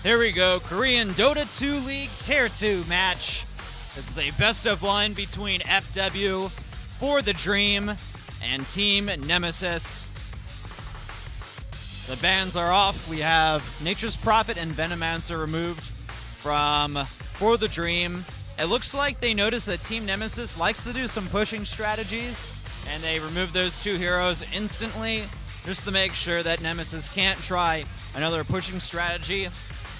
Here we go, Korean Dota 2 League Tier 2 match. This is a best of one between FW For the Dream and Team Nemesis. The bans are off. We have Nature's Prophet and Venomancer removed from For the Dream. It looks like they noticed that Team Nemesis likes to do some pushing strategies, and they removed those two heroes instantly just to make sure that Nemesis can't try another pushing strategy.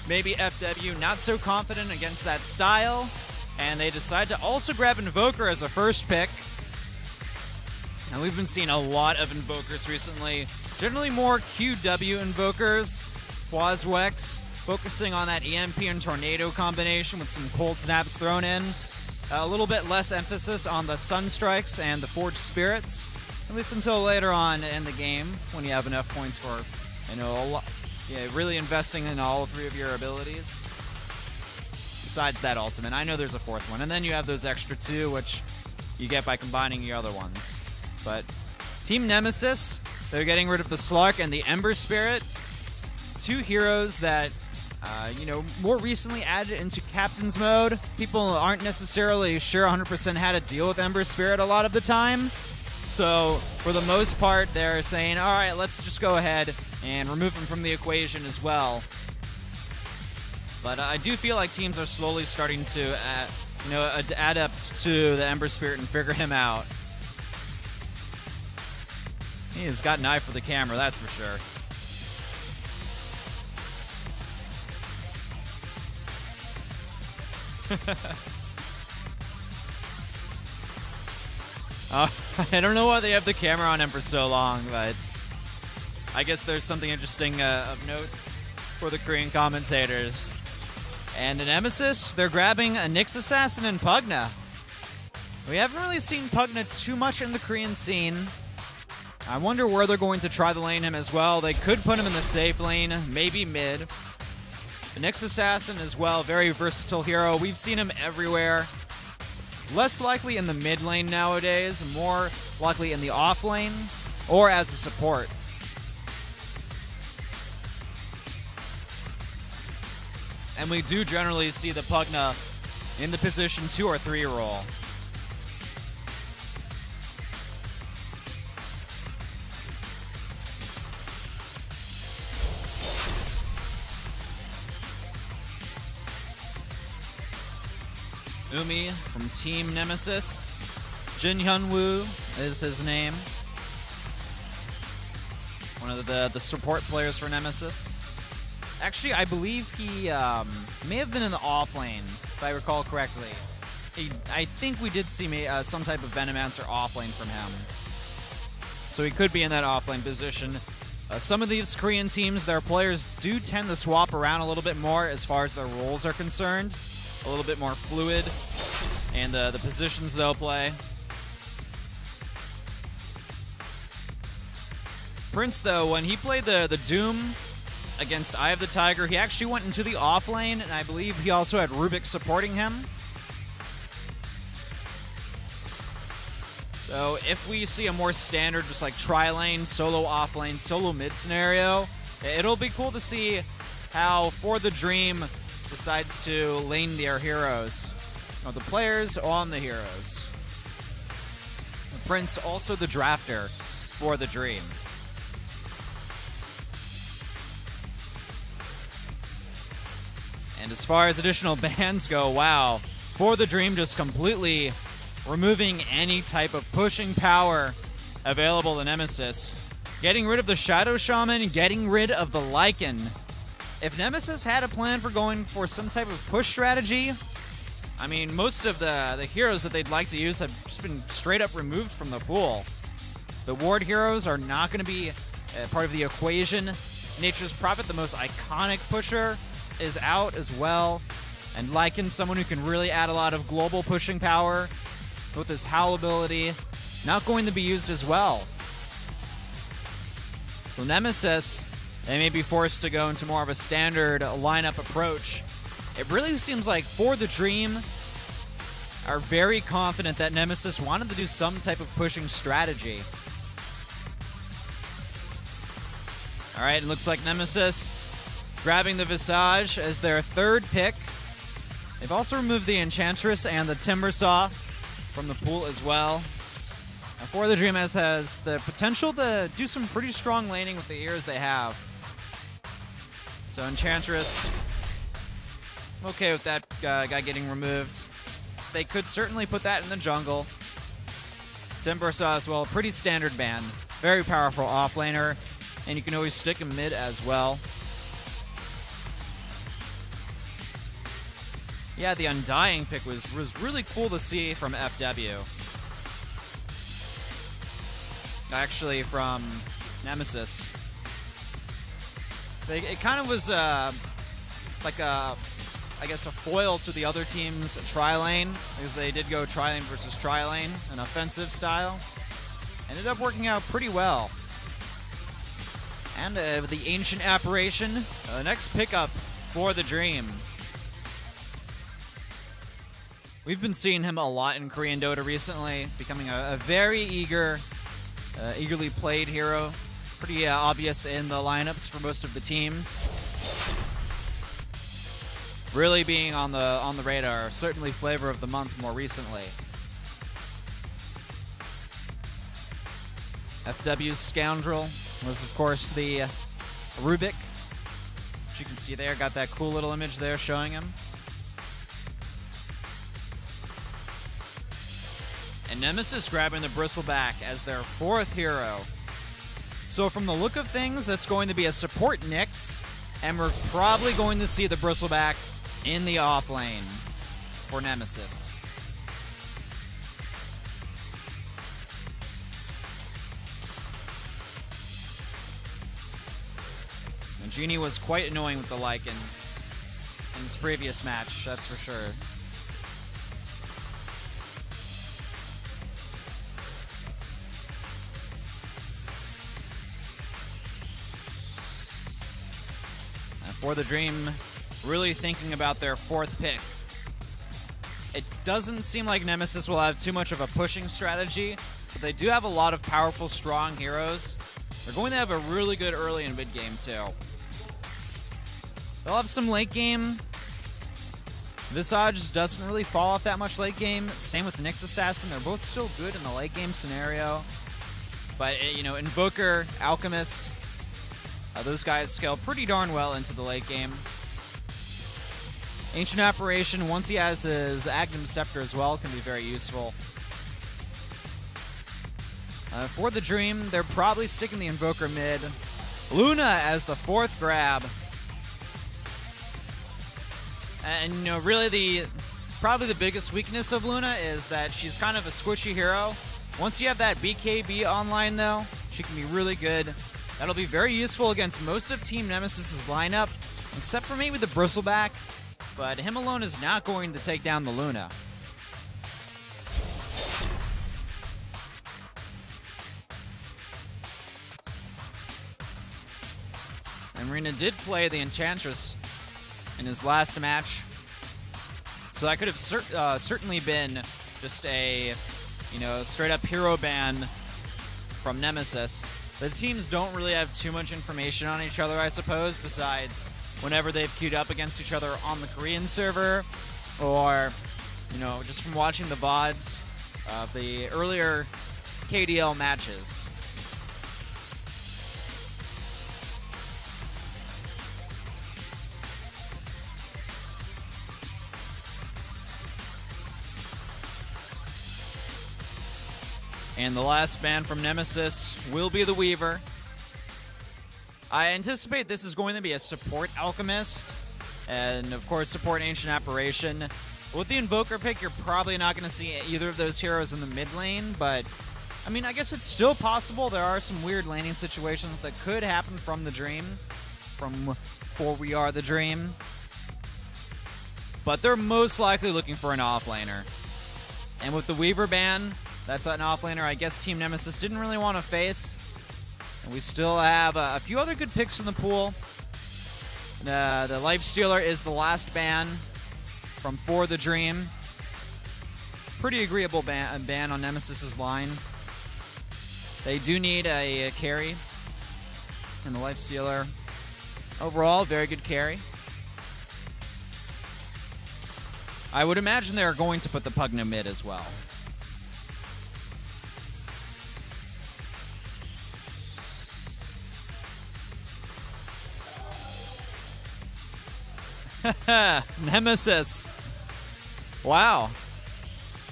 Maybe FW not so confident against that style, and they decide to also grab Invoker as a first pick. And we've been seeing a lot of Invokers recently, generally more QW Invokers, Quaswex, focusing on that EMP and Tornado combination with some cold snaps thrown in. A little bit less emphasis on the Sunstrikes and the Forged Spirits, at least until later on in the game when you have enough points for, really investing in all three of your abilities. Besides that ultimate, I know there's a fourth one, and then you have those extra two, which you get by combining your other ones. But Team Nemesis, they're getting rid of the Slark and the Ember Spirit, two heroes that more recently added into Captain's Mode. People aren't necessarily sure 100% how to deal with Ember Spirit a lot of the time. So, for the most part, they're saying, all right, let's just go ahead and remove him from the equation as well. But I do feel like teams are slowly starting to, adapt to the Ember Spirit and figure him out. He has got an eye for the camera, that's for sure. I don't know why they have the camera on him for so long, but I guess there's something interesting of note for the Korean commentators. And in Nemesis, they're grabbing a Nyx Assassin and Pugna. We haven't really seen Pugna too much in the Korean scene. I wonder where they're going to try to lane him as well. They could put him in the safe lane, maybe mid. The Nyx Assassin as well, very versatile hero. We've seen him everywhere. Less likely in the mid lane nowadays, more likely in the off lane or as a support. And we do generally see the Pugna in the position 2 or 3 role. Umi from Team Nemesis. Jin Hyunwoo is his name. One of the support players for Nemesis. Actually, I believe he may have been in the off lane, if I recall correctly. I think we did see some type of Venomancer off lane from him. So he could be in that off lane position. Some of these Korean teams, their players do tend to swap around a little bit more as far as their roles are concerned. A little bit more fluid, and the positions they'll play. Prince, though, when he played the Doom against Eye of the Tiger, he actually went into the off lane, and I believe he also had Rubik supporting him. So if we see a more standard, just like tri-lane, solo off lane, solo mid scenario, it'll be cool to see how For the Dream decides to lane their heroes. Or the players on the heroes. Prince, also the drafter For the Dream. And as far as additional bans go, wow. For the Dream just completely removing any type of pushing power available to Nemesis. Getting rid of the Shadow Shaman, getting rid of the Lycan. If Nemesis had a plan for going for some type of push strategy, I mean, most of the heroes that they'd like to use have just been straight up removed from the pool. The ward heroes are not going to be part of the equation. Nature's Prophet, the most iconic pusher, is out as well. And Lycan, someone who can really add a lot of global pushing power with his Howl ability, not going to be used as well. So Nemesis, they may be forced to go into more of a standard lineup approach. It really seems like For the Dream are very confident that Nemesis wanted to do some type of pushing strategy. All right, it looks like Nemesis grabbing the Visage as their third pick. They've also removed the Enchantress and the Timber Saw from the pool as well. For the Dream has the potential to do some pretty strong laning with the ears they have. So Enchantress, I'm okay with that guy getting removed. They could certainly put that in the jungle. Timber Saw as well, pretty standard ban. Very powerful offlaner, and you can always stick him mid as well. Yeah, the Undying pick was really cool to see from FW. Actually, from Nemesis. It kind of was like I guess a foil to the other team's tri-lane, because they did go tri-lane versus tri-lane, an offensive style. Ended up working out pretty well. And the Ancient Apparition, the next pickup for the Dream. We've been seeing him a lot in Korean Dota recently, becoming a very eagerly played hero. Pretty obvious in the lineups for most of the teams. Really being on the radar, certainly flavor of the month more recently. FW's Scoundrel was, of course, the Rubik, which you can see there. Got that cool little image there showing him. And Nemesis grabbing the Bristleback as their fourth hero. So from the look of things, that's going to be a support Nyx, and we're probably going to see the Bristleback in the off lane for Nemesis. And Genie was quite annoying with the Lycan in his previous match, that's for sure. For the Dream, really thinking about their fourth pick. It doesn't seem like Nemesis will have too much of a pushing strategy, but they do have a lot of powerful, strong heroes. They're going to have a really good early and mid game too. They'll have some late game. Visage doesn't really fall off that much late game. Same with Nyx Assassin. They're both still good in the late game scenario. But, you know, Invoker, Alchemist, those guys scale pretty darn well into the late game. Ancient Apparition, once he has his Agnum Scepter as well, can be very useful. For the Dream, they're probably sticking the Invoker mid. Luna as the fourth grab. And, you know, really probably the biggest weakness of Luna is that she's kind of a squishy hero. Once you have that BKB online, though, she can be really good. That'll be very useful against most of Team Nemesis' lineup, except for maybe the Bristleback, but him alone is not going to take down the Luna. And Marina did play the Enchantress in his last match, so that could have certainly been just a, you know, straight-up hero ban from Nemesis. The teams don't really have too much information on each other, I suppose, besides whenever they've queued up against each other on the Korean server, or, you know, just from watching the VODs of the earlier KDL matches. And the last ban from Nemesis will be the Weaver. I anticipate this is going to be a support Alchemist, and of course support Ancient Apparition. With the Invoker pick, you're probably not going to see either of those heroes in the mid lane, but I mean, I guess it's still possible. There are some weird laning situations that could happen from the Dream, for We Are the Dream. But they're most likely looking for an offlaner. And with the Weaver ban, that's an offlaner I guess Team Nemesis didn't really want to face. And we still have a few other good picks in the pool. The Lifestealer is the last ban from For the Dream. Pretty agreeable ban on Nemesis' line. They do need a carry in the Lifestealer. overall, very good carry. I would imagine they're going to put the Pugna mid as well. Nemesis. Wow.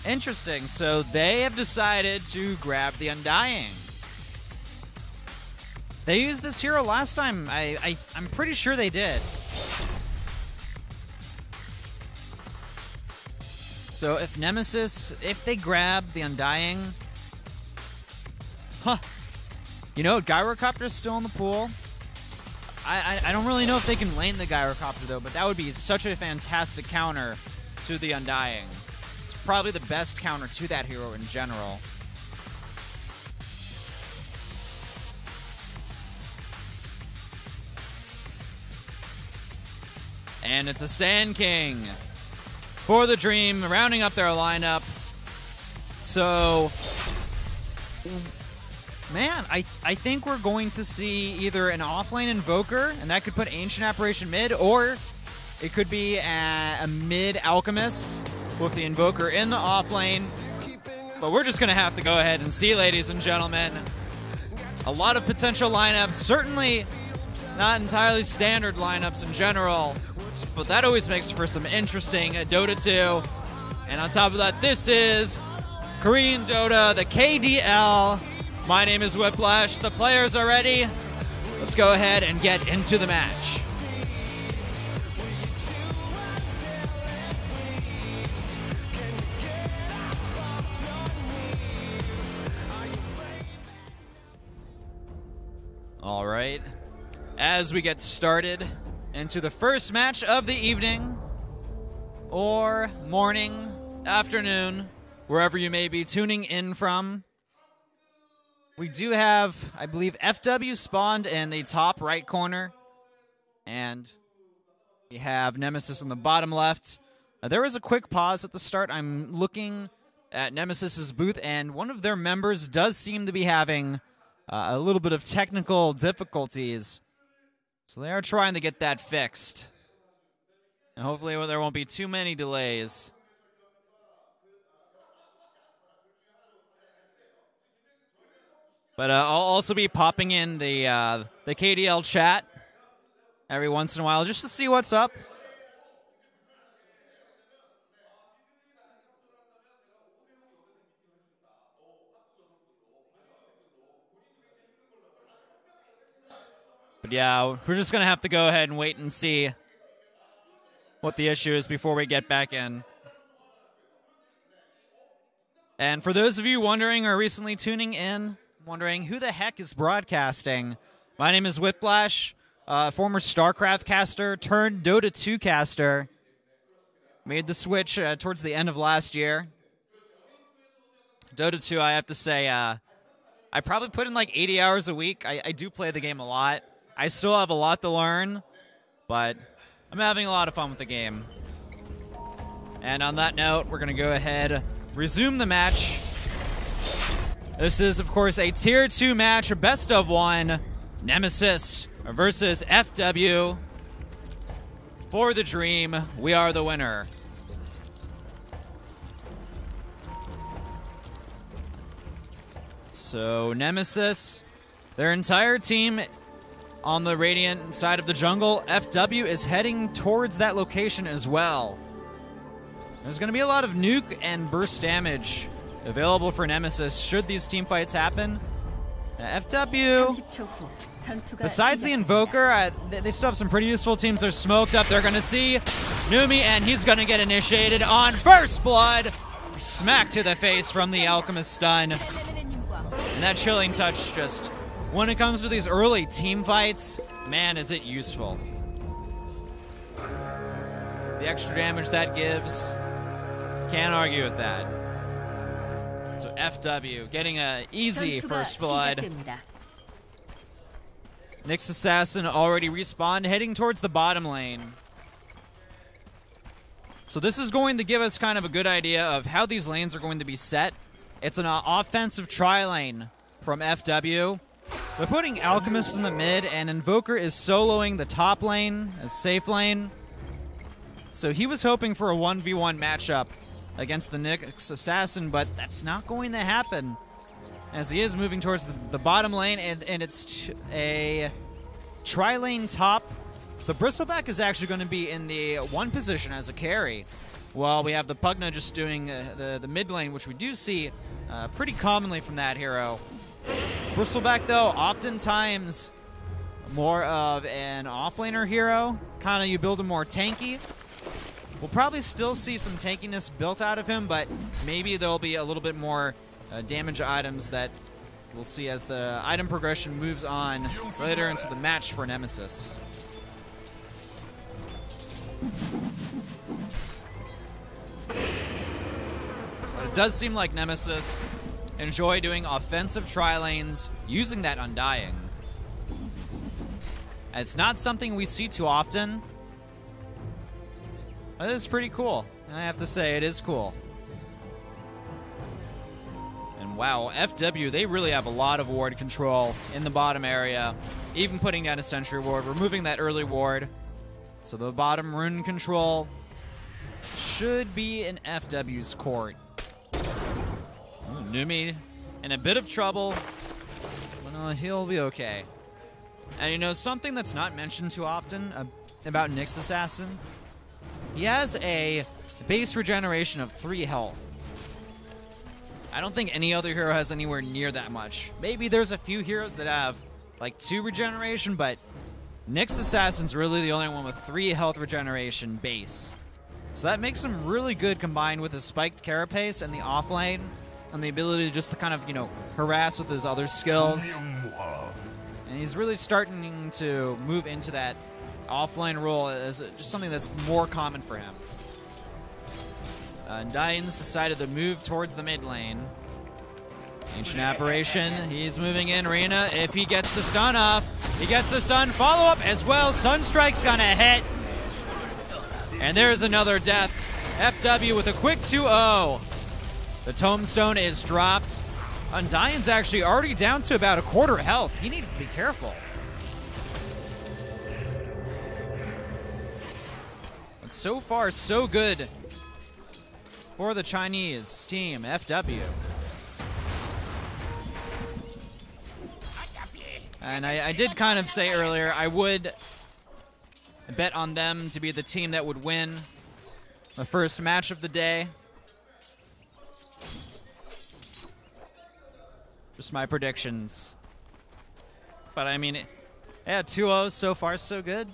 Interesting. So they have decided to grab the Undying. They used this hero last time. I'm pretty sure they did. So if Nemesis, if they grab the Undying, you know, Gyrocopter's still in the pool. I don't really know if they can lane the Gyrocopter though, but that would be such a fantastic counter to the Undying. It's probably the best counter to that hero in general. And it's a Sand King for the Dream, rounding up their lineup. So, man, I think we're going to see either an offlane Invoker, and that could put Ancient Apparition mid, or it could be a mid Alchemist with the Invoker in the offlane. But we're just going to have to go ahead and see, ladies and gentlemen. A lot of potential lineups, certainly not entirely standard lineups in general, but that always makes for some interesting Dota 2. And on top of that, this is Korean Dota, the KDL. My name is Whiplash. The players are ready. Let's go ahead and get into the match. All right. As we get started into the first match of the evening, or morning, afternoon, wherever you may be tuning in from, we do have, I believe, FW spawned in the top right corner, and we have Nemesis in the bottom left. There was a quick pause at the start. I'm looking at Nemesis's booth, and one of their members does seem to be having a little bit of technical difficulties. So they are trying to get that fixed. And hopefully there won't be too many delays. But I'll also be popping in the KDL chat every once in a while just to see what's up. But yeah, we're just going to have to go ahead and wait and see what the issue is before we get back in. And for those of you wondering or recently tuning in, wondering who the heck is broadcasting, my name is Whiplash, former StarCraft caster turned Dota 2 caster. Made the switch towards the end of last year. Dota 2, I have to say, I probably put in like 80 hours a week. I do play the game a lot. I still have a lot to learn, but I'm having a lot of fun with the game. And on that note, we're going to go ahead, resume the match. This is, of course, a Tier 2 match, a best of one. Nemesis versus FW. For the Dream, we are the winner. So, Nemesis, their entire team on the Radiant side of the jungle. FW is heading towards that location as well. There's going to be a lot of nuke and burst damage available for Nemesis should these team fights happen. FW, besides the Invoker, they still have some pretty useful teams. They're smoked up. They're going to see Numi, and he's going to get initiated on First Blood. Smack to the face from the Alchemist stun. And that chilling touch, just when it comes to these early team fights, man, is it useful. The extra damage that gives, can't argue with that. So FW getting an easy First Blood. Nyx Assassin already respawned, heading towards the bottom lane. So this is going to give us kind of a good idea of how these lanes are going to be set. It's an offensive tri-lane from FW. They're putting Alchemist in the mid, and Invoker is soloing the top lane as safe lane. So he was hoping for a 1v1 matchup against the Nyx Assassin, but that's not going to happen, as he is moving towards the bottom lane, and it's a tri-lane top. The Bristleback is actually going to be in the 1 position as a carry, while we have the Pugna just doing the mid lane, which we do see pretty commonly from that hero. Bristleback, though, oftentimes more of an offlaner hero. Kind of you build him more tanky. We'll probably still see some tankiness built out of him, but maybe there'll be a little bit more damage items that we'll see as the item progression moves on later into the match for Nemesis. But it does seem like Nemesis enjoy doing offensive tri-lanes using that Undying. It's not something we see too often. It is pretty cool. I have to say, it is cool. And wow, FW, they really have a lot of ward control in the bottom area. Even putting down a sentry ward, removing that early ward. So the bottom rune control should be in FW's court. Numi in a bit of trouble, but he'll be okay. And you know, something that's not mentioned too often about Nyx Assassin, he has a base regeneration of 3 health. I don't think any other hero has anywhere near that much. Maybe there's a few heroes that have like 2 regeneration, but Nyx Assassin's really the only one with 3 health regeneration base. So that makes him really good combined with his spiked carapace and the offlane, and the ability just to kind of, you know, harass with his other skills. And he's really starting to move into that offlane role as just something that's more common for him. Undying's decided to move towards the mid lane. Ancient Apparition, he's moving in. Reyna, if he gets the stun off, he gets the stun. Follow up as well. Sunstrike's gonna hit. And there's another death. FW with a quick 2-0. The Tombstone is dropped. Undying's actually already down to about a quarter health. He needs to be careful. But so far, so good for the Chinese team, FW. And I did kind of say earlier, I would bet on them to be the team that would win the first match of the day. Just my predictions. But I mean, yeah, 2-0 so far, so good.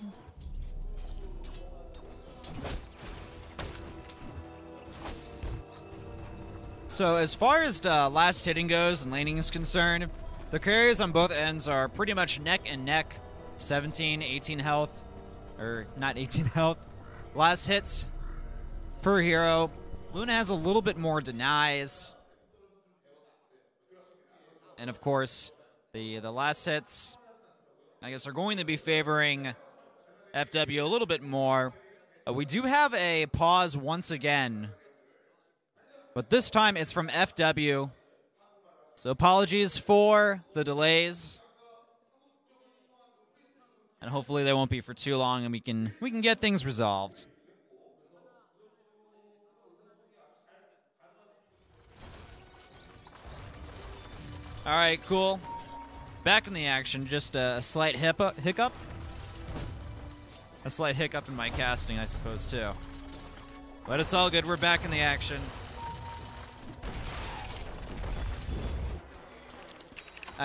So as far as last hitting goes and laning is concerned, the carries on both ends are pretty much neck and neck. 17, 18 health. Or not 18 health. Last hits per hero. Luna has a little bit more denies. And of course, the last hits, I guess, are going to be favoring FW a little bit more. We do have a pause once again, but this time it's from FW. So apologies for the delays, and hopefully they won't be for too long, and we can get things resolved. All right, cool. Back in the action. Just a slight hiccup. A slight hiccup in my casting, I suppose, too. But it's all good. We're back in the action.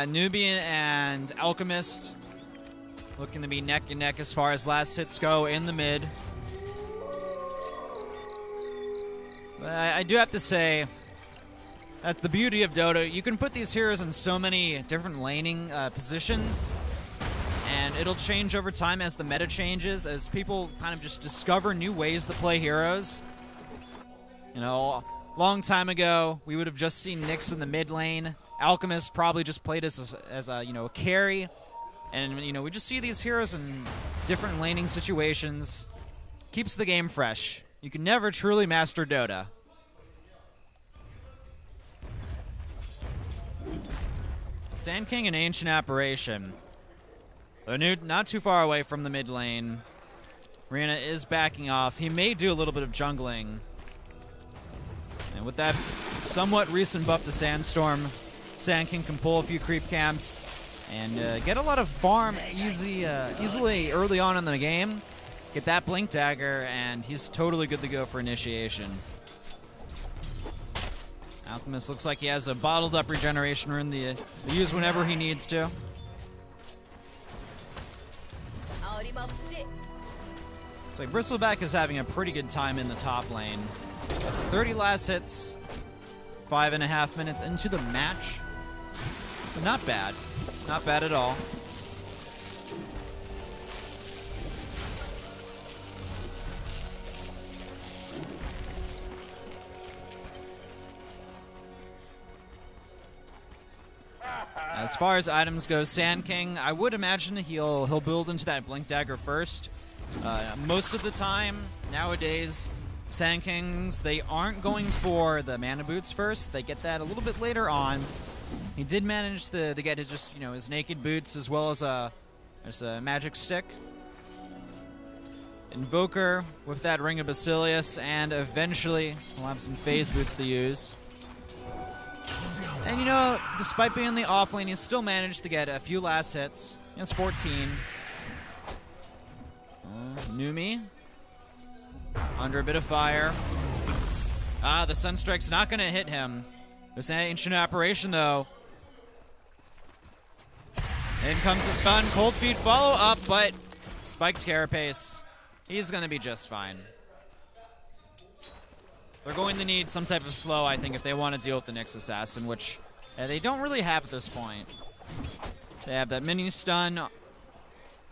Nubian and Alchemist looking to be neck and neck as far as last hits go in the mid. But I do have to say, that's the beauty of Dota. You can put these heroes in so many different laning positions, and it'll change over time as the meta changes, as people kind of just discover new ways to play heroes. You know, a long time ago, we would have just seen Nyx in the mid lane. Alchemist probably just played as a you know, a carry, and you know, we just see these heroes in different laning situations. Keeps the game fresh. You can never truly master Dota. Sand King and Ancient Apparition. They're not too far away from the mid lane. Rina is backing off. He may do a little bit of jungling. And with that somewhat recent buff to Sandstorm, Sand King can pull a few creep camps and get a lot of farm easily early on in the game. Get that Blink Dagger, and he's totally good to go for initiation. Alchemist looks like he has a bottled up regeneration rune to use whenever he needs to. Looks like Bristleback is having a pretty good time in the top lane. 30 last hits, 5.5 minutes into the match. So not bad. Not bad at all. As far as items go, Sand King, I would imagine he'll build into that Blink Dagger first. Most of the time, nowadays, Sand Kings, they aren't going for the mana boots first. They get that a little bit later on. He did manage to get his his naked boots as well as a magic stick. Invoker with that Ring of Basilius, and eventually we'll have some phase boots to use. And despite being in the off lane, he's still managed to get a few last hits. He has 14. Numi under a bit of fire. The Sunstrike's not going to hit him. This Ancient Apparition, though. In comes the stun. Cold Feet follow up, but spiked Carapace. He's going to be just fine. They're going to need some type of slow, I think, if they want to deal with the Nyx Assassin, which they don't really have at this point. They have that mini stun,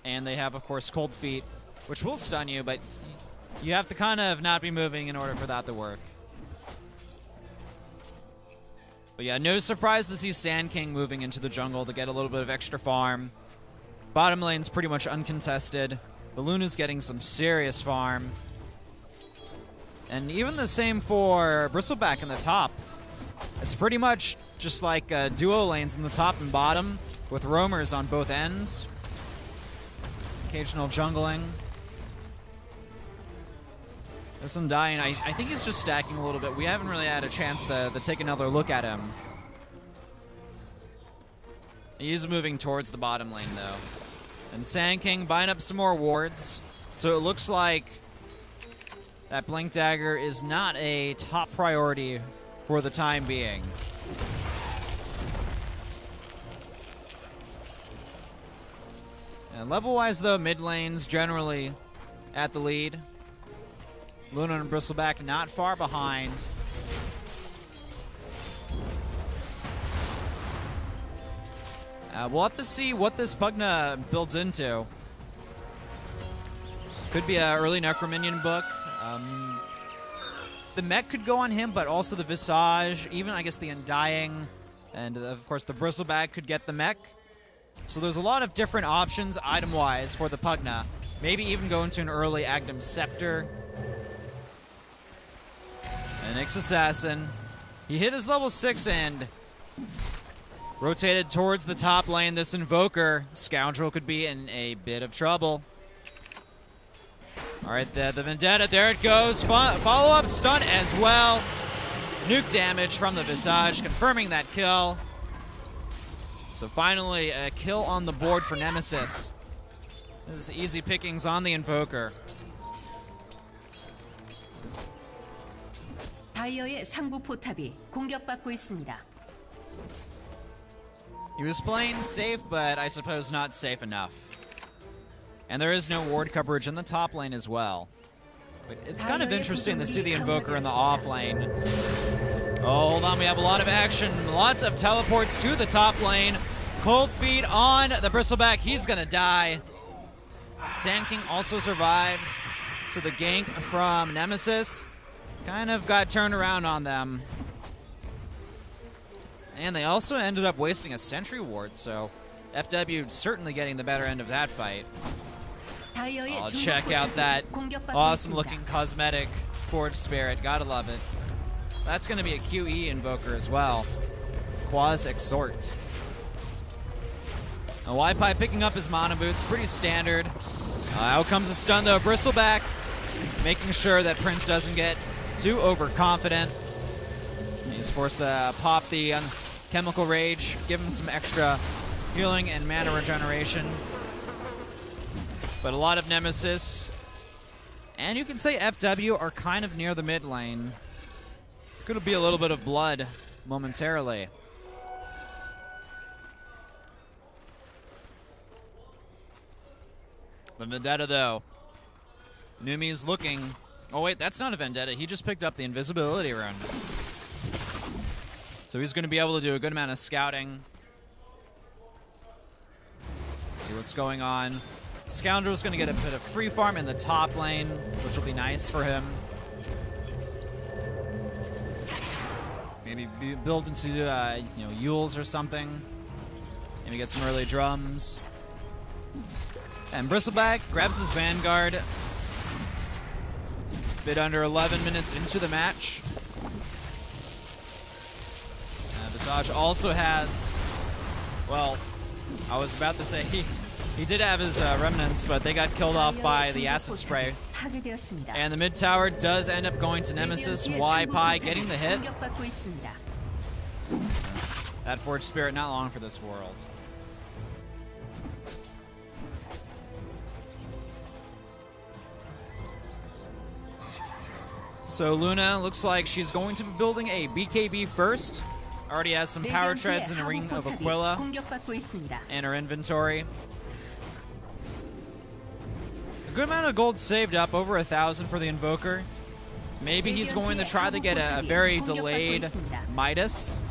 and they have, of course, Cold Feet, which will stun you, but you have to kind of not be moving in order for that to work. But yeah, no surprise to see Sand King moving into the jungle to get a little bit of extra farm. Bottom lane's pretty much uncontested. The Luna's getting some serious farm. And even the same for Bristleback in the top. It's pretty much just like duo lanes in the top and bottom with roamers on both ends. Occasional jungling. This Undying, I think he's just stacking a little bit. We haven't really had a chance to take another look at him. He's moving towards the bottom lane, though. And Sand King buying up some more wards. So it looks like that Blink Dagger is not a top priority for the time being. And level-wise, though, mid lane's generally at the lead. Luna and Bristleback not far behind. We'll have to see what this Pugna builds into. Could be an early Necrominion book. The mech could go on him, but also the Visage, even I guess the Undying, and of course the Bristleback could get the mech. So there's a lot of different options item-wise for the Pugna. Maybe even go into an early Aghanim Scepter. An Nyx Assassin. He hit his level 6 and rotated towards the top lane. This Invoker, Scoundrel, could be in a bit of trouble. All right, the Vendetta, there it goes. Follow-up stun as well. Nuke damage from the Visage, confirming that kill. So finally, a kill on the board for Nemesis. This is easy pickings on the Invoker. 다이어의 상부 포탑이 공격받고 있습니다. He was playing safe, but I suppose not safe enough. And there is no ward coverage in the top lane as well. But it's kind of interesting to see the Invoker in the off lane. Oh, hold on, we have a lot of action. Lots of teleports to the top lane. Cold Feet on the Bristleback. He's gonna die. Sand King also survives. So the gank from Nemesis kind of got turned around on them. And they also ended up wasting a sentry ward, so FW certainly getting the better end of that fight. Oh, check out that awesome looking cosmetic Forge Spirit. Gotta love it. That's gonna be a QE Invoker as well. Quas Exhort. Wi-Fi picking up his Mana Boots, pretty standard. Out comes a stun though, Bristleback making sure that Prince doesn't get too overconfident. He's forced to pop the Chemical Rage, give him some extra healing and mana regeneration. But a lot of Nemesis. And you can say FW are kind of near the mid lane. It's going to be a little bit of blood momentarily. The Vendetta, though. Numi's looking. Oh, wait, that's not a Vendetta. He just picked up the invisibility rune. So he's going to be able to do a good amount of scouting. Let's see what's going on. Scoundrel's going to get a bit of free farm in the top lane, which will be nice for him. Maybe be built into, Yules or something. Maybe get some early drums. And Bristleback grabs his Vanguard. Bit under 11 minutes into the match. Visage also has, well, I was about to say he did have his remnants, but they got killed off by the acid spray. And the mid tower does end up going to Nemesis. Y-Pi getting the hit. That Forged Spirit not long for this world. So Luna looks like she's going to be building a BKB first. Already has some power treads and a Ring of Aquila in her inventory. A good amount of gold saved up, over 1,000 for the Invoker. Maybe he's going to try to get a very delayed Midas.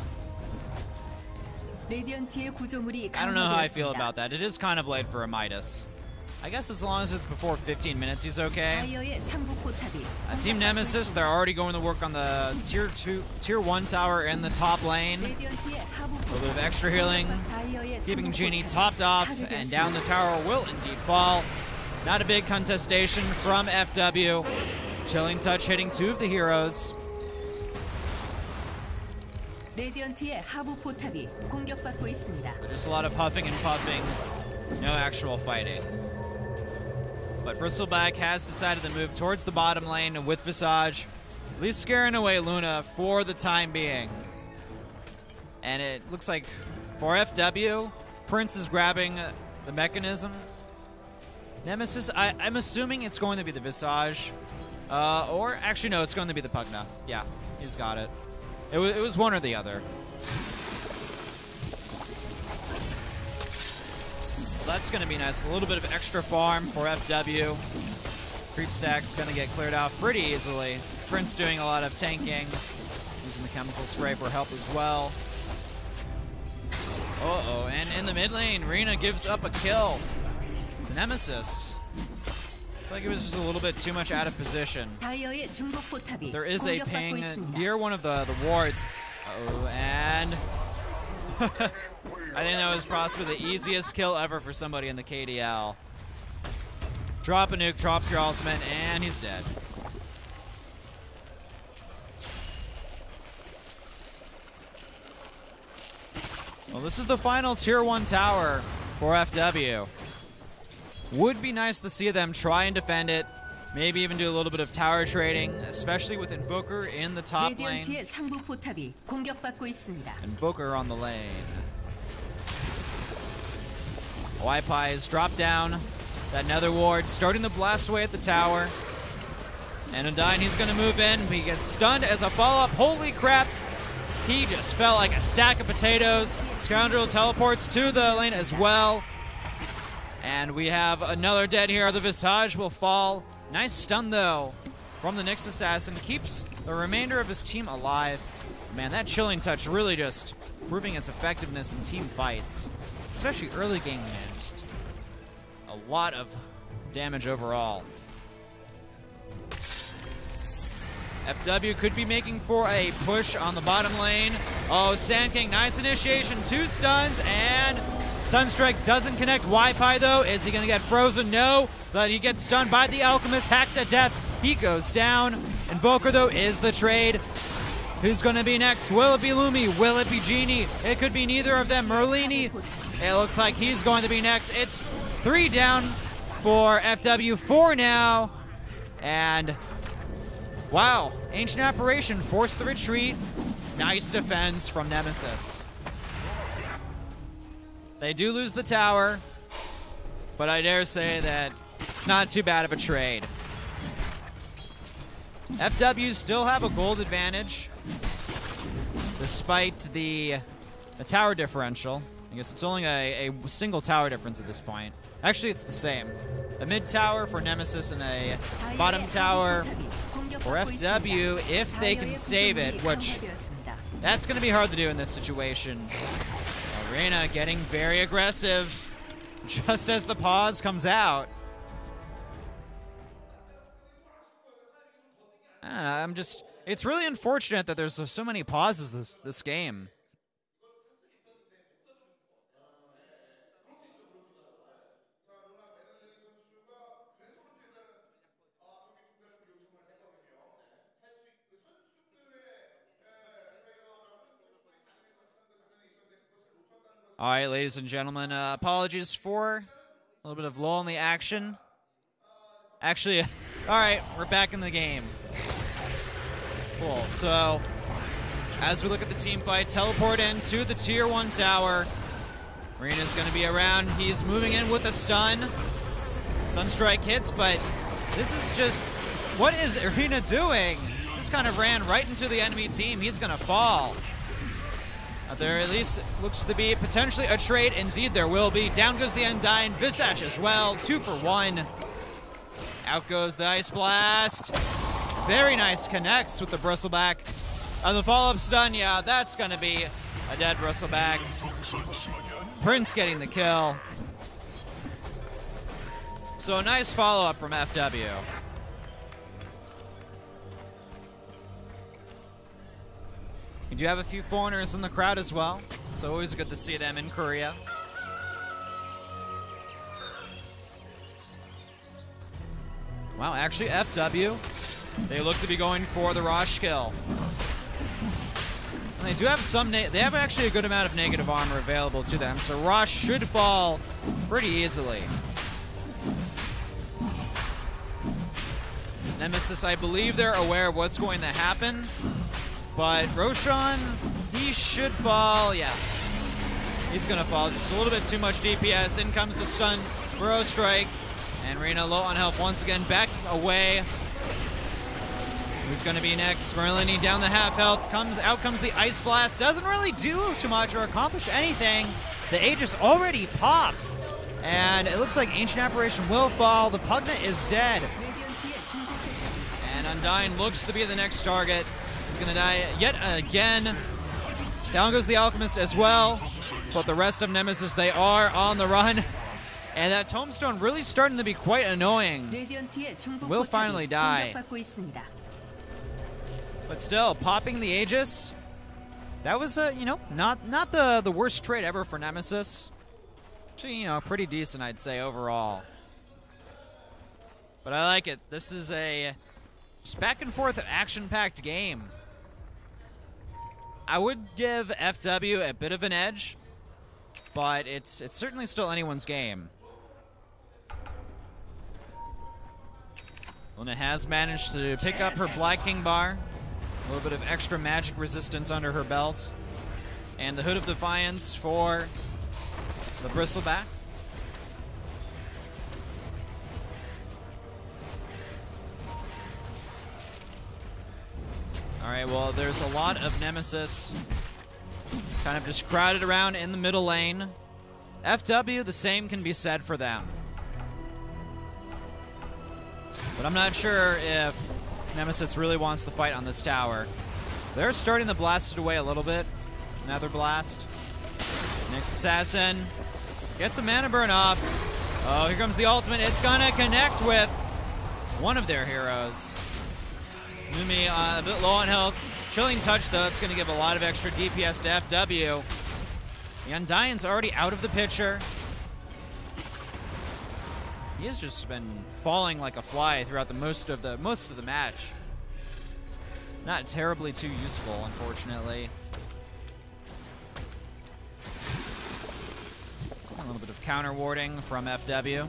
I don't know how I feel about that. It is kind of late for a Midas. I guess as long as it's before 15 minutes, he's okay. Team Nemesis, they're already going to work on the tier 1 tower in the top lane. A little bit of extra healing, keeping Genie topped off, and down the tower will indeed fall. Not a big contestation from FW. Chilling Touch hitting 2 of the heroes. Just a lot of huffing and puffing, no actual fighting. But Bristleback has decided to move towards the bottom lane with Visage, at least scaring away Luna for the time being. And it looks like for FW, Prince is grabbing the mechanism. Nemesis, I'm assuming it's going to be the Visage. Or actually, no, it's going to be the Pugna. Yeah, he's got it. It was one or the other. That's going to be nice. A little bit of extra farm for FW. Creep stack's going to get cleared out pretty easily. Prince doing a lot of tanking. Using the chemical spray for help as well. Uh-oh, and in the mid lane, Rina gives up a kill to Nemesis. It's like it was just a little bit too much out of position. There is a ping near one of the wards. Uh-oh, and I think that was possibly the easiest kill ever for somebody in the KDL. Drop a nuke, drop your ultimate, and he's dead. Well, this is the final tier 1 tower for FW. Would be nice to see them try and defend it. Maybe even do a little bit of tower trading, especially with Invoker in the top lane. Invoker on the lane. Y-Pi is dropped down. That Nether Ward starting to blast away at the tower. And Undyne, he's going to move in. He gets stunned as a follow-up. Holy crap. He just fell like a stack of potatoes. Scoundrel teleports to the lane as well. And we have another dead hero. The Visage will fall. Nice stun, though, from the Nyx Assassin. Keeps the remainder of his team alive. Man, that Chilling Touch really just proving its effectiveness in team fights. Especially early game, man. Just a lot of damage overall. FW could be making for a push on the bottom lane. Oh, Sand King, nice initiation. 2 stuns, and Sunstrike doesn't connect. Y-Pi, though. Is he going to get frozen? No. But he gets stunned by the Alchemist. Hacked to death. He goes down. Invoker, though, is the trade. Who's going to be next? Will it be Lumi? Will it be Genie? It could be neither of them. Merlini It looks like he's going to be next. It's 3 down for FW, 4 now. And wow, Ancient Apparition forced the retreat. Nice defense from Nemesis. They do lose the tower, but I dare say that it's not too bad of a trade. FW still have a gold advantage, despite the tower differential. I guess it's only a single tower difference at this point. Actually, it's the same. A mid tower for Nemesis and a bottom tower for FW if they can save it, which that's going to be hard to do in this situation. Arena getting very aggressive just as the pause comes out. It's really unfortunate that there's so many pauses this game. All right, ladies and gentlemen, apologies for a little bit of lull in the action. Actually, all right, we're back in the game. Cool, so as we look at the team fight, teleport into the tier 1 tower. Marina's going to be around. He's moving in with a stun. Sunstrike hits, but this is just, what is Arena doing? Just kind of ran right into the enemy team. He's going to fall. There at least looks to be potentially a trade. Indeed, there will be. Down goes the Undying. Visage as well. 2 for 1. Out goes the Ice Blast. Very nice connects with the Bristleback. And the follow-up stun, yeah, that's going to be a dead Bristleback. Prince getting the kill. So a nice follow-up from FW. We do have a few foreigners in the crowd as well, so always good to see them in Korea. Wow, actually FW, they look to be going for the Rosh kill. And they do have they have actually a good amount of negative armor available to them, so Rosh should fall pretty easily. Nemesis, I believe they're aware of what's going to happen. But Roshan, he should fall. Yeah, he's going to fall. Just a little bit too much DPS. In comes the stun, Burrow Strike. And Reina low on health once again, backing away. Who's going to be next? Merlini down the half health. Out comes the Ice Blast. Doesn't really do too much or accomplish anything. The Aegis already popped. And it looks like Ancient Apparition will fall. The Pugnet is dead. And Undying looks to be the next target. He's going to die yet again. Down goes the Alchemist as well. But the rest of Nemesis, they are on the run. And that Tombstone really starting to be quite annoying. Will finally die. But still, popping the Aegis, that was, not the worst trade ever for Nemesis. Actually, pretty decent, I'd say, overall. But I like it. This is a just back and forth action-packed game. I would give FW a bit of an edge, but it's certainly still anyone's game. Luna has managed to pick up her Black King bar. A little bit of extra magic resistance under her belt. And the Hood of Defiance for the Bristleback. Alright, well, there's a lot of Nemesis kind of just crowded around in the middle lane. FW, the same can be said for them. But I'm not sure if Nemesis really wants the fight on this tower. They're starting to blast it away a little bit. Another blast. Next Assassin. Gets a mana burn off. Oh, here comes the ultimate. It's gonna connect with one of their heroes. Numi a bit low on health. Chilling Touch, though. It's gonna give a lot of extra DPS to FW. The Undying's already out of the picture. He has just been falling like a fly throughout the most of the match. Not terribly too useful, unfortunately. A little bit of counter warding from FW.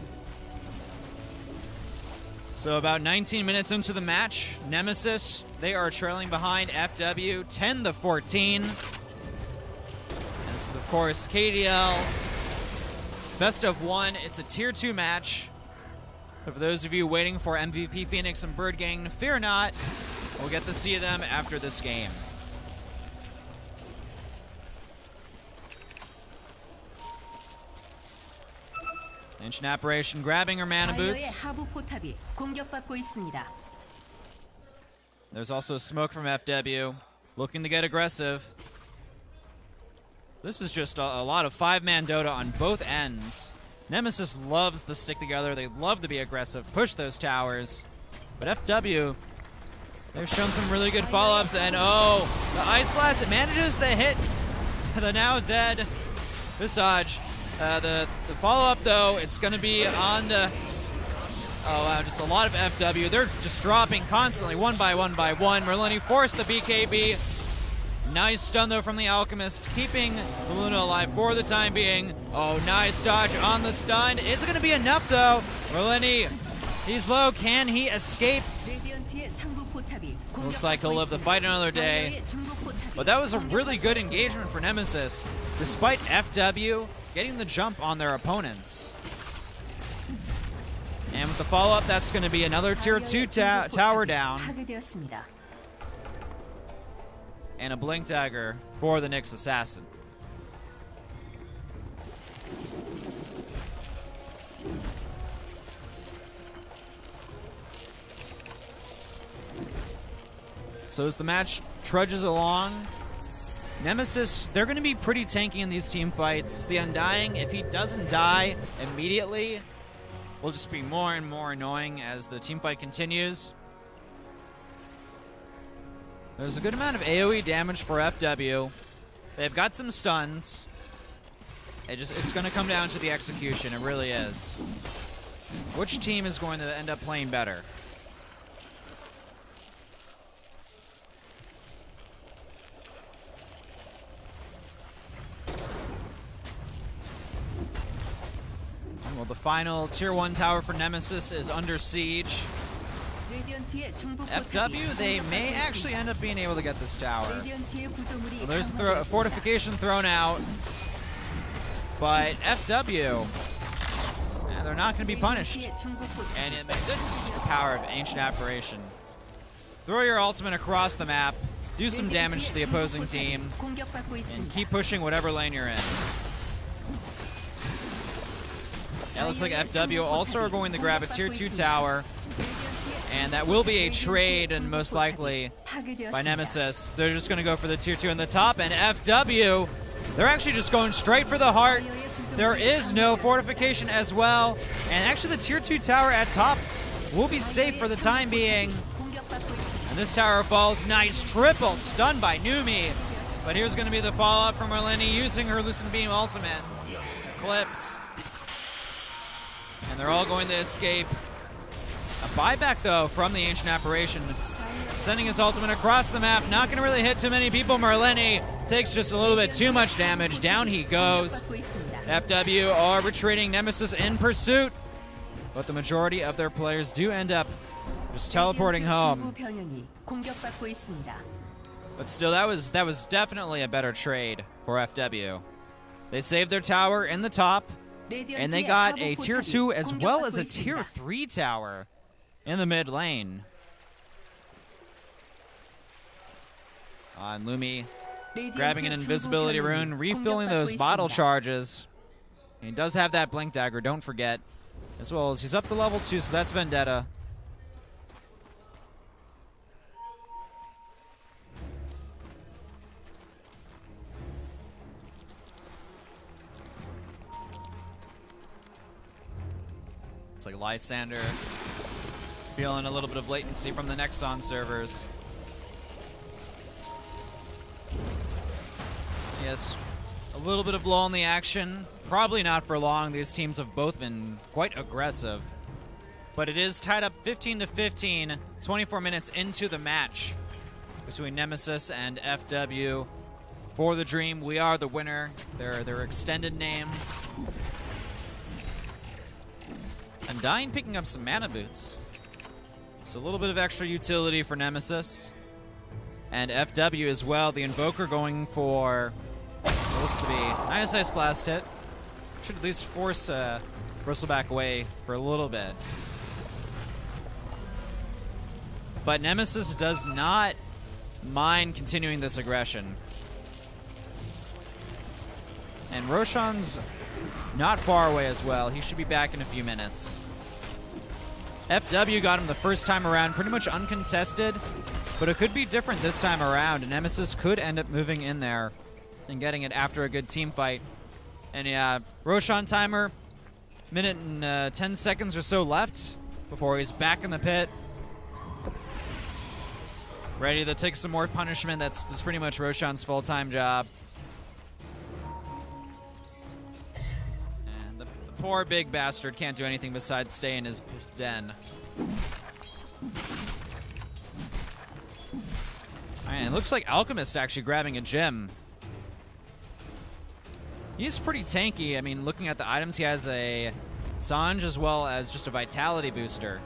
So about 19 minutes into the match, Nemesis, they are trailing behind FW 10-14. And this is, of course, KDL. Best of one. It's a Tier 2 match. But for those of you waiting for MVP Phoenix and Bird Gang, fear not. We'll get to see them after this game. Ancient Apparition grabbing her mana boots. There's also smoke from FW, looking to get aggressive. This is just a lot of 5-man Dota on both ends. Nemesis loves to stick together. They love to be aggressive, push those towers. But FW, they've shown some really good follow-ups, and oh, the Ice Blast, it manages to hit the now dead Visage. The follow-up, though, it's going to be on the... Oh, wow, just a lot of FW. They're just dropping constantly, one by one by one. Merlini forced the BKB. Nice stun, though, from the Alchemist, keeping the Luna alive for the time being. Oh, nice dodge on the stun. Is it going to be enough, though? Merlini, he's low. Can he escape? Looks like he'll live to fight another day. But that was a really good engagement for Nemesis, despite FW getting the jump on their opponents. And with the follow-up, that's going to be another Tier 2 tower down. And a Blink Dagger for the Nyx Assassin. So as the match trudges along, Nemesis, they're going to be pretty tanky in these team fights. The Undying, if he doesn't die immediately, will just be more and more annoying as the team fight continues. There's a good amount of AoE damage for FW. They've got some stuns. It's going to come down to the execution. It really is. Which team is going to end up playing better? Well, the final Tier 1 tower for Nemesis is under siege. FW, they may actually end up being able to get this tower. Well, there's a fortification thrown out. But FW, they're not going to be punished. And this is just the power of Ancient Apparition. Throw your ultimate across the map, do some damage to the opposing team, and keep pushing whatever lane you're in. It looks like FW also are going to grab a Tier 2 tower. And that will be a trade, and most likely by Nemesis. They're just going to go for the Tier 2 in the top, and FW, they're actually just going straight for the heart. There is no fortification as well. And actually the Tier 2 tower at top will be safe for the time being. And this tower falls. Nice triple stun by Numi. But here's going to be the follow-up from Merlini using her Lucent Beam ultimate. Eclipse. And they're all going to escape. A buyback, though, from the Ancient Apparition. Sending his ultimate across the map. Not going to really hit too many people. Merlini takes just a little bit too much damage. Down he goes. FW are retreating. Nemesis in pursuit. But the majority of their players do end up just teleporting home. But still, that was definitely a better trade for FW. They saved their tower in the top. And they got a Tier 2 as well as a Tier 3 tower in the mid lane. And Lumi grabbing an invisibility rune, refilling those bottle charges. And he does have that Blink Dagger, don't forget. As well as he's up to level 2, so that's Vendetta. It's like Lysander feeling a little bit of latency from the Nexon servers. Yes, a little bit of lull in the action. Probably not for long. These teams have both been quite aggressive. But it is tied up 15-15, 24 minutes into the match between Nemesis and FW. For the Dream, we are the winner. Their extended name. And Dying picking up some mana boots. So a little bit of extra utility for Nemesis. And FW as well. The Invoker going for what looks to be nice Ice Blast hit. Should at least force Bristleback away for a little bit. But Nemesis does not mind continuing this aggression. And Roshan's not far away as well. He should be back in a few minutes. FW got him the first time around, pretty much uncontested, but it could be different this time around, and Nemesis could end up moving in there and getting it after a good team fight. And yeah, Roshan timer, minute and 10 seconds or so left before he's back in the pit. Ready to take some more punishment. That's pretty much Roshan's full-time job. And the poor big bastard can't do anything besides stay in his den. Alright, it looks like Alchemist actually grabbing a gem. He's pretty tanky. I mean, looking at the items, he has a Sange as well as just a Vitality booster.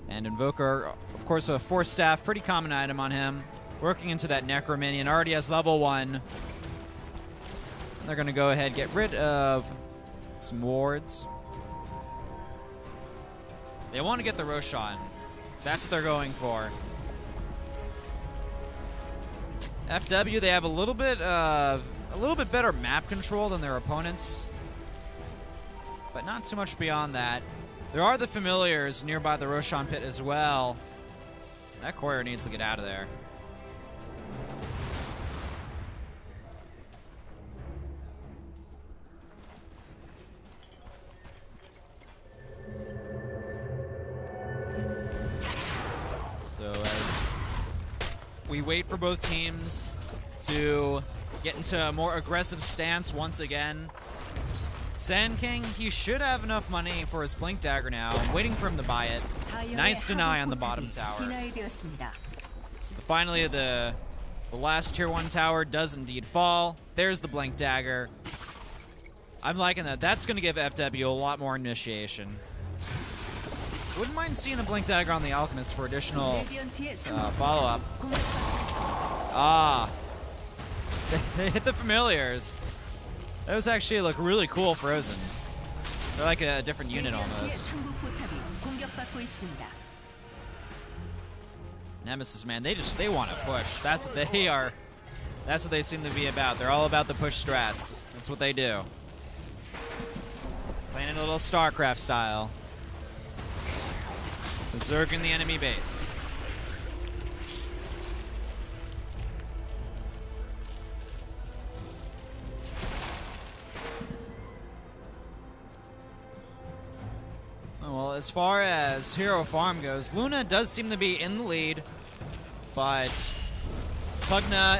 And Invoker, of course, a Force Staff, pretty common item on him. Working into that Necrominion, already has level 1. And they're going to go ahead and get rid of some wards. They want to get the Roshan. That's what they're going for. FW, they have a little bit better map control than their opponents, but not too much beyond that. There are the familiars nearby the Roshan pit as well. That courier needs to get out of there. So as we wait for both teams to get into a more aggressive stance once again. Sand King, he should have enough money for his Blink Dagger now. I'm waiting for him to buy it. Nice deny on the bottom tower. So finally the last tier 1 tower does indeed fall. There's the Blink Dagger. I'm liking that. That's going to give FW a lot more initiation. Wouldn't mind seeing a Blink Dagger on the Alchemist for additional follow-up. Ah. They hit the familiars. Those actually look really cool frozen. They're like a different unit almost. Nemesis, man, they want to push. That's what they are. That's what they seem to be about. They're all about the push strats. That's what they do. Playing it a little StarCraft style. Berserking the enemy base. Well, as far as hero farm goes, Luna does seem to be in the lead, but Pugna,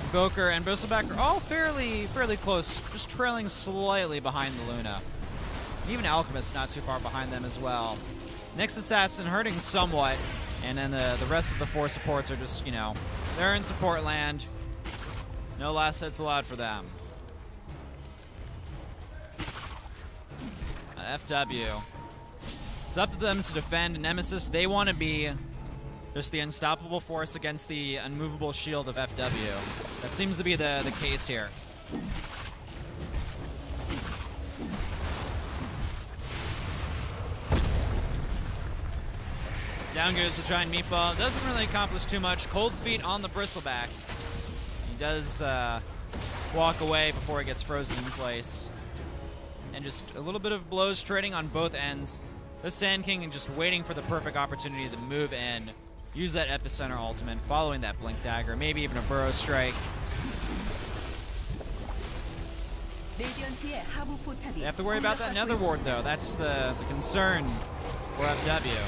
Invoker, and Bristleback are all fairly close, just trailing slightly behind the Luna. Even Alchemist not too far behind them as well. Nyx Assassin hurting somewhat, and then the rest of the 4 supports are just, you know, they're in support land. No last hits allowed for them. FW. It's up to them to defend Nemesis. They want to be just the unstoppable force against the unmovable shield of FW. That seems to be the case here. Down goes the Giant Meatball. Doesn't really accomplish too much. Cold Feet on the Bristleback. He does walk away before he gets frozen in place. And just a little bit of blows trading on both ends. The Sand King and just waiting for the perfect opportunity to move in. Use that Epicenter ultimate, following that Blink Dagger, maybe even a Burrow Strike. You have to worry about that Nether Ward though. That's the concern for FW.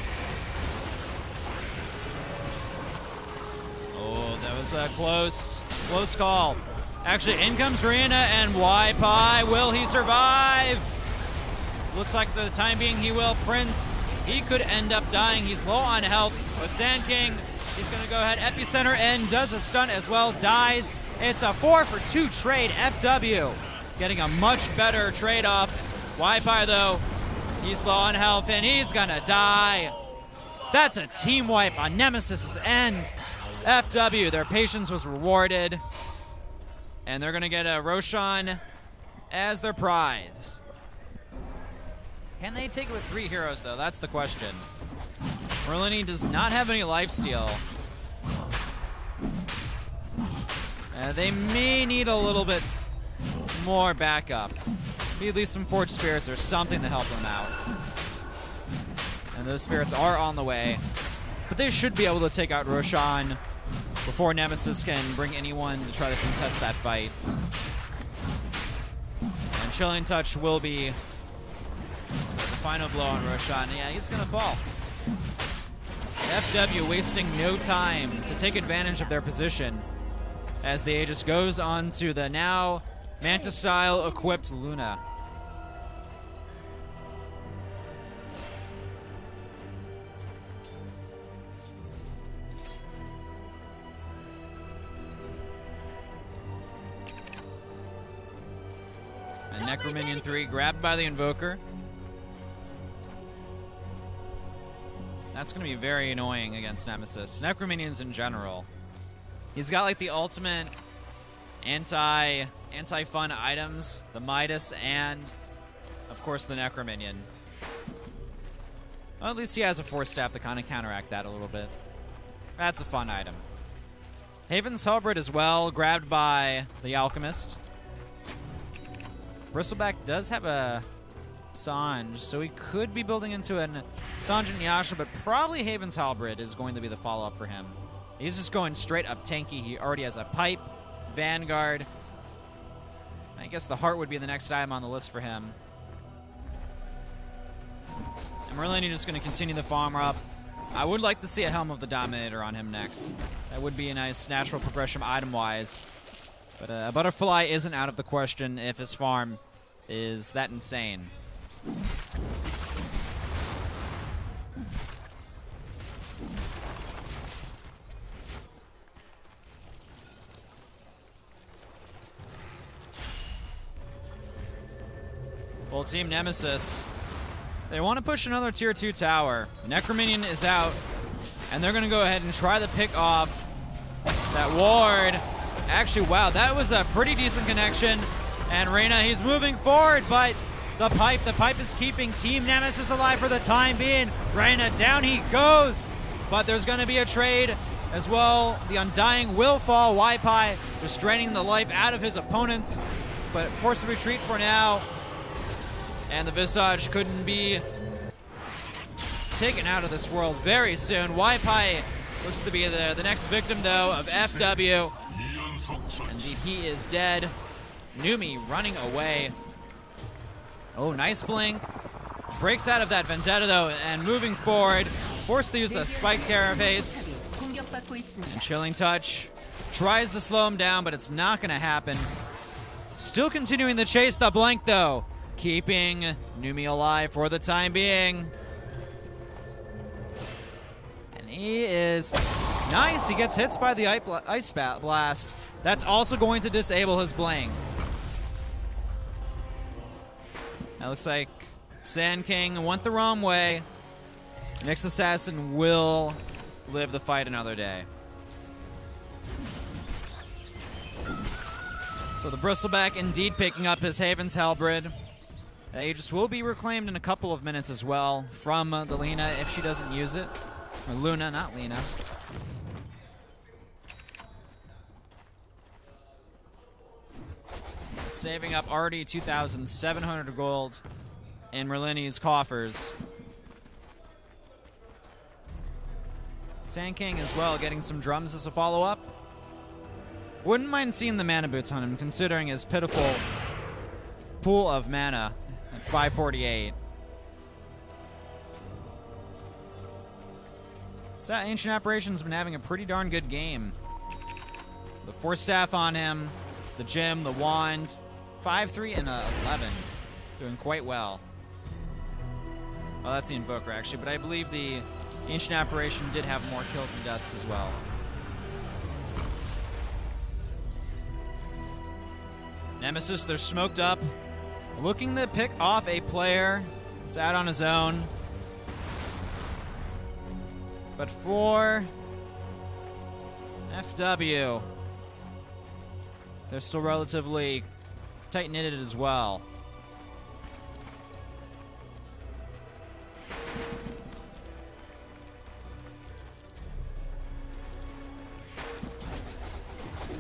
Oh, that was a close call. Actually, in comes Rina and YPie. Will he survive? Looks like for the time being he will. Prince, he could end up dying. He's low on health. But Sand King, he's going to go ahead. Epicenter and does a stun as well. Dies. It's a 4-for-2 trade. FW getting a much better trade-off. YPie, though, He's low on health, and he's gonna die. That's a team wipe on Nemesis's end. FW, their patience was rewarded. And they're gonna get a Roshan as their prize. Can they take it with 3 heroes, though? That's the question. Merlini does not have any lifesteal. They may need a little bit more backup. Maybe at least some Forged Spirits or something to help them out. And those spirits are on the way. But they should be able to take out Roshan before Nemesis can bring anyone to try to contest that fight. And Chilling Touch will be the final blow on Roshan. Yeah, he's going to fall. FW wasting no time to take advantage of their position as the Aegis goes on to the now Manta-style equipped Luna. And Necrominion 3 grabbed by the Invoker. That's going to be very annoying against Nemesis. Necrominions in general. He's got like the ultimate anti-fun items, the Midas, and of course the Necrominion. Well, at least he has a Force Staff to kind of counteract that a little bit. That's a fun item. Haven's Halberd as well, grabbed by the Alchemist. Bristleback does have a Sanj, so he could be building into an Sanj and Yasha, but probably Haven's Halberd is going to be the follow-up for him. He's just going straight up tanky. He already has a Pipe, Vanguard. I guess the Heart would be the next item on the list for him. And Merlini just going to continue the farm up. I would like to see a Helm of the Dominator on him next. That would be a nice natural progression item-wise. But a Butterfly isn't out of the question if his farm is that insane. Well, Team Nemesis, they want to push another tier 2 tower. Necrominion is out, and they're going to go ahead and try to pick off that ward. Actually, wow, that was a pretty decent connection. And Reyna, he's moving forward, but the pipe is keeping Team Nemesis alive for the time being. Reyna, down he goes, but there's going to be a trade as well. The Undying will fall. Waipai just draining the life out of his opponents, but forced to retreat for now. And the Visage couldn't be taken out of this world very soon. Waipai looks to be the next victim, though, of FW. Indeed, he is dead. Numi running away. Oh, nice blink. Breaks out of that Vendetta, though, and moving forward. Forced to use the Spike Carapace. And Chilling Touch tries to slow him down, but it's not going to happen. Still continuing the chase. The blink, though, keeping Numi alive for the time being. And he is nice. He gets hits by the Ice Blast. That's also going to disable his Bling. That looks like Sand King went the wrong way. Nyx Assassin will live the fight another day. So the Bristleback indeed picking up his Haven's Halberd. The Aegis will be reclaimed in a couple of minutes as well from the Lina if she doesn't use it. Or Luna, not Lina. Saving up already 2,700 gold in Merlini's coffers. Sand King as well, getting some drums as a follow-up. Wouldn't mind seeing the mana boots on him, considering his pitiful pool of mana at 548. So Ancient Apparition's been having a pretty darn good game. The Force Staff on him, the Gem, the Wand, 5-3 and 11, doing quite well. Oh, that's the Invoker actually, but I believe the Ancient Apparition did have more kills and deaths as well. Nemesis, they're smoked up, looking to pick off a player. It's out on his own. But for FW, they're still relatively tight-knitted as well.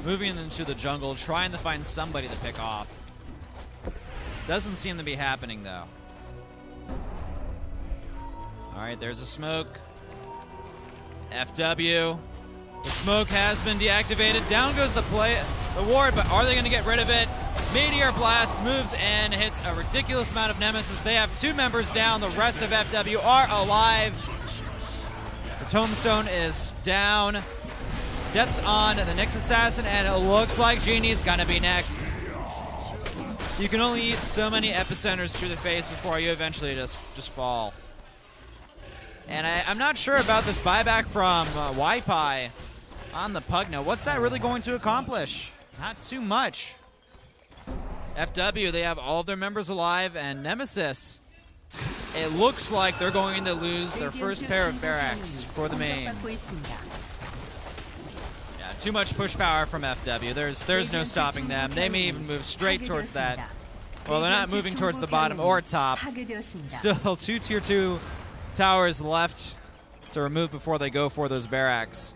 Moving into the jungle, trying to find somebody to pick off. Doesn't seem to be happening, though. All right, there's a smoke. FW. The smoke has been deactivated. Down goes the ward, but are they going to get rid of it? Meteor Blast moves in, hits a ridiculous amount of Nemesis. They have 2 members down. The rest of FW are alive. The Tombstone is down. Death's on the next assassin, and it looks like Genie's gonna be next. You can only eat so many epicenters through the face before you eventually just fall. And I'm not sure about this buyback from Wi-Fi on the Pugna. What's that really going to accomplish? Not too much. FW, they have all of their members alive, and Nemesis, it looks like they're going to lose their first pair of barracks for the main. Too much push power from FW. There's no stopping them. They may even move straight towards that. Well, they're not moving towards the bottom or top. Still 2 tier 2 towers left to remove before they go for those barracks.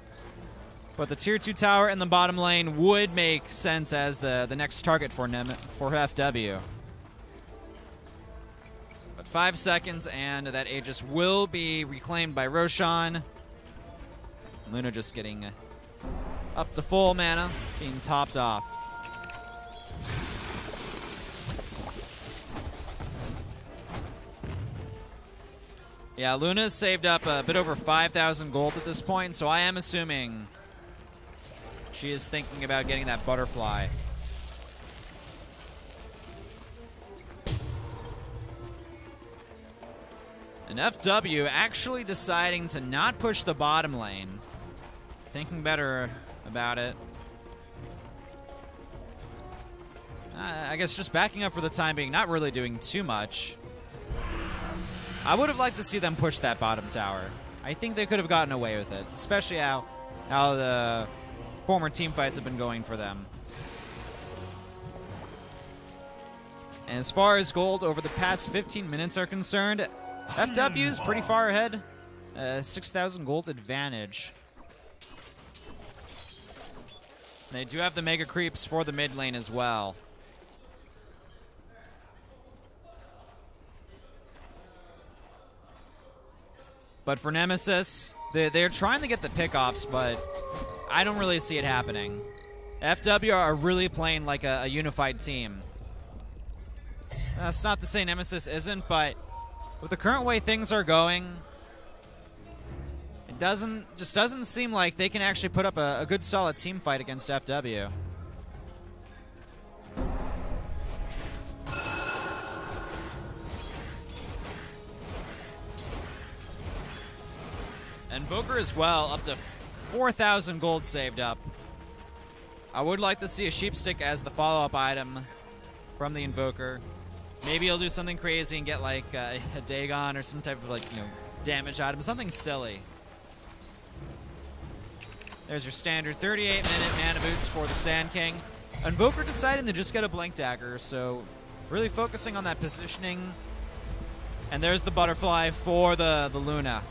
But the tier 2 tower in the bottom lane would make sense as the next target for FW. But 5 seconds, and that Aegis will be reclaimed by Roshan. Luna just getting up to full mana, being topped off. Yeah, Luna's saved up a bit over 5,000 gold at this point, so I am assuming she is thinking about getting that butterfly. And FW actually deciding to not push the bottom lane. Thinking better about it. I guess just backing up for the time being, not really doing too much. I would have liked to see them push that bottom tower. I think they could have gotten away with it, especially how the former team fights have been going for them. And as far as gold over the past 15 minutes are concerned, FW is pretty far ahead. 6,000 gold advantage. They do have the mega creeps for the mid lane as well. But for Nemesis, they're trying to get the pickoffs, but I don't really see it happening. FW are really playing like a unified team. That's not to say Nemesis isn't, but with the current way things are going, it just doesn't seem like they can actually put up a good solid team fight against FW. Invoker as well, up to 4,000 gold saved up. I would like to see a Sheepstick as the follow-up item from the Invoker. Maybe he'll do something crazy and get like a Dagon or some type of damage item, something silly. There's your standard 38-minute mana boots for the Sand King. Invoker deciding to just get a Blink Dagger, so really focusing on that positioning. And there's the butterfly for the Luna.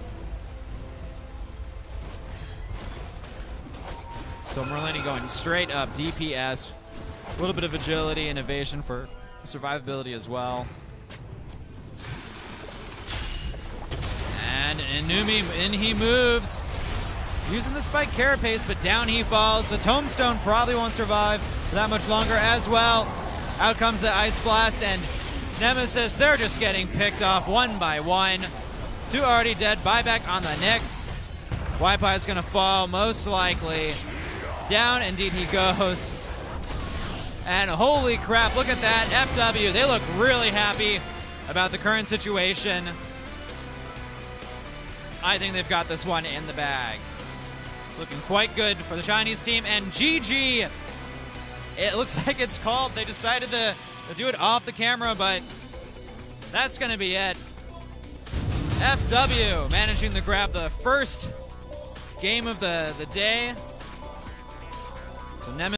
So Merlini going straight up DPS. A little bit of agility and evasion for survivability as well. And Inumi, in he moves. Using the spike carapace, but down he falls. The Tombstone probably won't survive for that much longer as well. Out comes the Ice Blast, and Nemesis, they're just getting picked off one by one. 2 already dead. Buyback on the Nyx. Wi-Fi is going to fall, most likely. Down, indeed he goes. And holy crap, look at that. FW, they look really happy about the current situation. I think they've got this one in the bag. It's looking quite good for the Chinese team. And GG, it looks like it's called. They decided to do it off the camera, but that's going to be it. FW managing to grab the first game of the day. So Nemesis